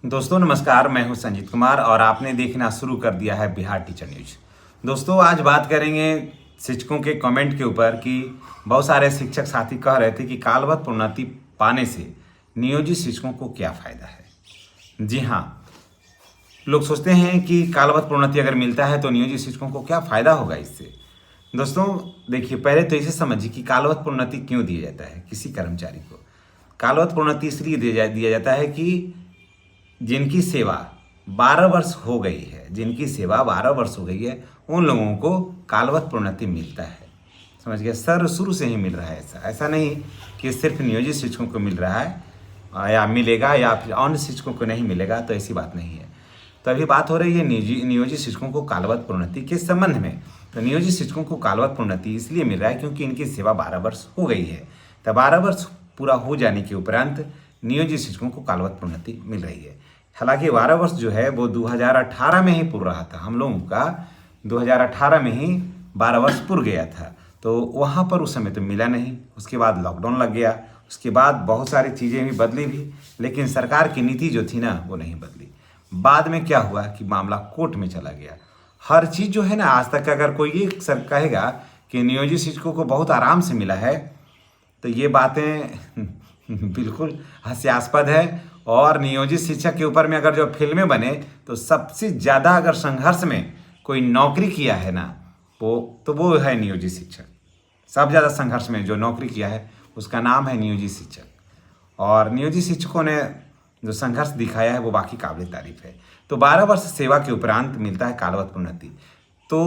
दोस्तों नमस्कार, मैं हूं संजीत कुमार और आपने देखना शुरू कर दिया है बिहार टीचर न्यूज। दोस्तों आज बात करेंगे शिक्षकों के कमेंट के ऊपर कि बहुत सारे शिक्षक साथी कह रहे थे कि कालवश प्रोन्नति पाने से नियोजित शिक्षकों को क्या फ़ायदा है। जी हाँ, लोग सोचते हैं कि कालवश प्रोन्नति अगर मिलता है तो नियोजित शिक्षकों को क्या फ़ायदा होगा इससे। दोस्तों देखिए, पहले तो इसे समझिए कि कालवश प्रोन्नति क्यों दिया जाता है किसी कर्मचारी को। कालवश प्रोन्नति इसलिए दिया जाता है कि जिनकी सेवा 12 वर्ष हो गई है, जिनकी सेवा 12 वर्ष हो गई है, उन लोगों को कालवश प्रोन्नति मिलता है। समझ गया, सर शुरू से ही मिल रहा है। ऐसा नहीं कि सिर्फ नियोजित शिक्षकों को मिल रहा है या मिलेगा या फिर अन्य शिक्षकों को नहीं मिलेगा, तो ऐसी बात नहीं है। तो अभी बात हो रही है नियोजित शिक्षकों को कालवश प्रोन्नति के संबंध में। तो नियोजित शिक्षकों को कालवश प्रोन्नति इसलिए मिल रहा है क्योंकि इनकी सेवा 12 वर्ष हो गई है। तो 12 वर्ष पूरा हो जाने के उपरांत नियोजित शिक्षकों को कालवश प्रोन्नति मिल रही है। हालांकि 12 वर्ष जो है वो 2018 में ही पूरा रहा था। हम लोगों का 2018 में ही 12 वर्ष पूरा गया था, तो वहाँ पर उस समय तो मिला नहीं। उसके बाद लॉकडाउन लग गया, उसके बाद बहुत सारी चीज़ें भी बदली भी, लेकिन सरकार की नीति जो थी ना वो नहीं बदली। बाद में क्या हुआ कि मामला कोर्ट में चला गया। हर चीज़ जो है ना, आज तक अगर कोई ये सर कहेगा कि नियोजित शिक्षकों को बहुत आराम से मिला है, तो ये बातें बिल्कुल हास्यास्पद है। और नियोजित शिक्षक के ऊपर में अगर जो फिल्में बने तो सबसे ज़्यादा अगर संघर्ष में कोई नौकरी किया है ना वो है नियोजित शिक्षक। सबसे ज़्यादा संघर्ष में जो नौकरी किया है उसका नाम है नियोजित शिक्षक। और नियोजित शिक्षकों ने जो संघर्ष दिखाया है वो बाकी काबिल तारीफ है। तो 12 वर्ष सेवा के उपरांत मिलता है कालवश प्रोन्नति। तो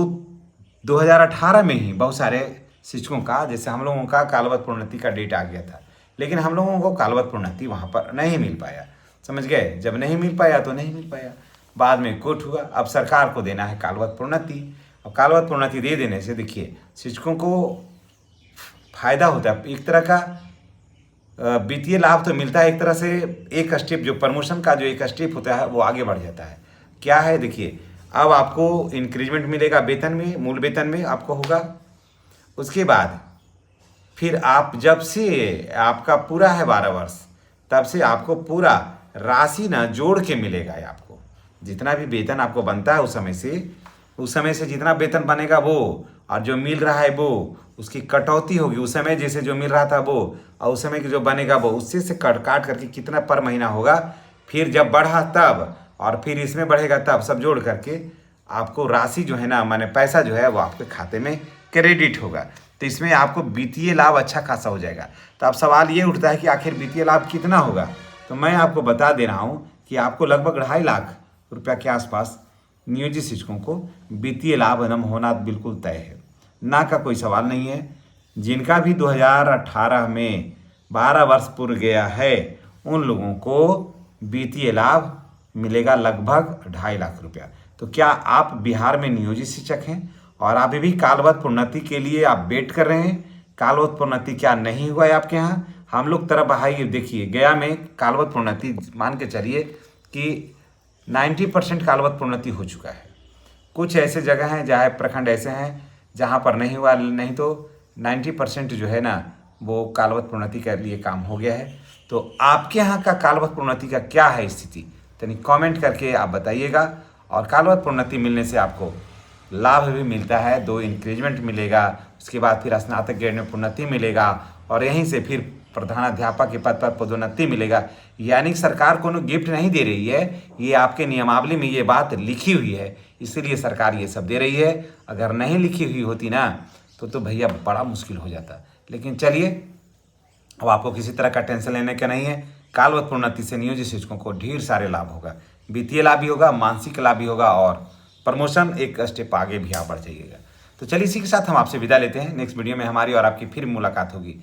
2018 में ही बहुत सारे शिक्षकों का, जैसे हम लोगों का कालवश प्रोन्नति का डेट आ गया था, लेकिन हम लोगों को कालवश प्रोन्नति वहाँ पर नहीं मिल पाया। समझ गए, जब नहीं मिल पाया तो नहीं मिल पाया। बाद में कोर्ट हुआ, अब सरकार को देना है कालवश प्रोन्नति। अब कालवश प्रोन्नति दे देने से देखिए शिक्षकों को फायदा होता है। एक तरह का वित्तीय लाभ तो मिलता है, एक तरह से एक स्टेप जो प्रमोशन का जो एक स्टेप होता है वो आगे बढ़ जाता है। क्या है देखिए, अब आपको इंक्रीजमेंट मिलेगा वेतन में, मूल वेतन में आपको होगा। उसके बाद फिर आप जब से आपका पूरा है 12 वर्ष, तब से आपको पूरा राशि ना जोड़ के मिलेगा। आपको जितना भी वेतन आपको बनता है उस समय से जितना वेतन बनेगा वो, और जो मिल रहा है वो, उसकी कटौती होगी। उस समय जैसे जो मिल रहा था वो और उस समय की जो बनेगा वो, उससे से काट करके कितना पर महीना होगा, फिर जब बढ़ा तब और फिर इसमें बढ़ेगा तब, सब जोड़ करके आपको राशि जो है ना, माने पैसा जो है वो आपके खाते में क्रेडिट होगा। तो इसमें आपको वित्तीय लाभ अच्छा खासा हो जाएगा। तो अब सवाल ये उठता है कि आखिर वित्तीय लाभ कितना होगा। तो मैं आपको बता दे रहा हूँ कि आपको लगभग 2.5 लाख रुपया के आसपास नियोजित शिक्षकों को वित्तीय लाभ होना बिल्कुल तय है, ना का कोई सवाल नहीं है। जिनका भी 2018 में 12 वर्ष पूरा गया है उन लोगों को वित्तीय लाभ मिलेगा लगभग 2.5 लाख रुपया। तो क्या आप बिहार में नियोजित शिक्षक हैं और अभी भी कालवश प्रोन्नति के लिए आप वेट कर रहे हैं? कालवश प्रोन्नति क्या नहीं हुआ है आपके यहाँ? हम लोग तरफ आइए, देखिए गया में कालवश प्रोन्नति मान के चलिए कि 90% कालवश प्रोन्नति हो चुका है। कुछ ऐसे जगह हैं जहाँ प्रखंड ऐसे हैं जहाँ पर नहीं हुआ, नहीं तो 90% जो है ना वो कालवश प्रोन्नति के लिए काम हो गया है। तो आपके यहाँ का कालवश प्रोन्नति का क्या है स्थिति, यानी कमेंट करके आप बताइएगा। और कालवश प्रोन्नति मिलने से आपको लाभ भी मिलता है, 2 इंक्रीजमेंट मिलेगा, उसके बाद फिर स्नातक ग्रेड में प्रोन्नति मिलेगा और यहीं से फिर प्रधानाध्यापक के पद पर पदोन्नति मिलेगा। यानी सरकार कोनो गिफ्ट नहीं दे रही है, ये आपके नियमावली में ये बात लिखी हुई है, इसीलिए सरकार ये सब दे रही है। अगर नहीं लिखी हुई होती ना तो भैया बड़ा मुश्किल हो जाता। लेकिन चलिए, अब आपको किसी तरह का टेंशन लेने का नहीं है। कालवश प्रोन्नति से नियोजित शिक्षकों को ढेर सारे लाभ होगा, वित्तीय लाभ भी होगा, मानसिक लाभ भी होगा और प्रमोशन एक स्टेप आगे भी आप बढ़ जाइएगा। तो चलिए इसी के साथ हम आपसे विदा लेते हैं। नेक्स्ट वीडियो में हमारी और आपकी फिर मुलाकात होगी।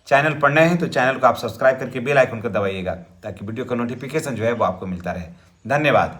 चैनल पर नए हैं तो चैनल को आप सब्सक्राइब करके बेल आइकन को दबाइएगा ताकि वीडियो का नोटिफिकेशन जो है वो आपको मिलता रहे। धन्यवाद।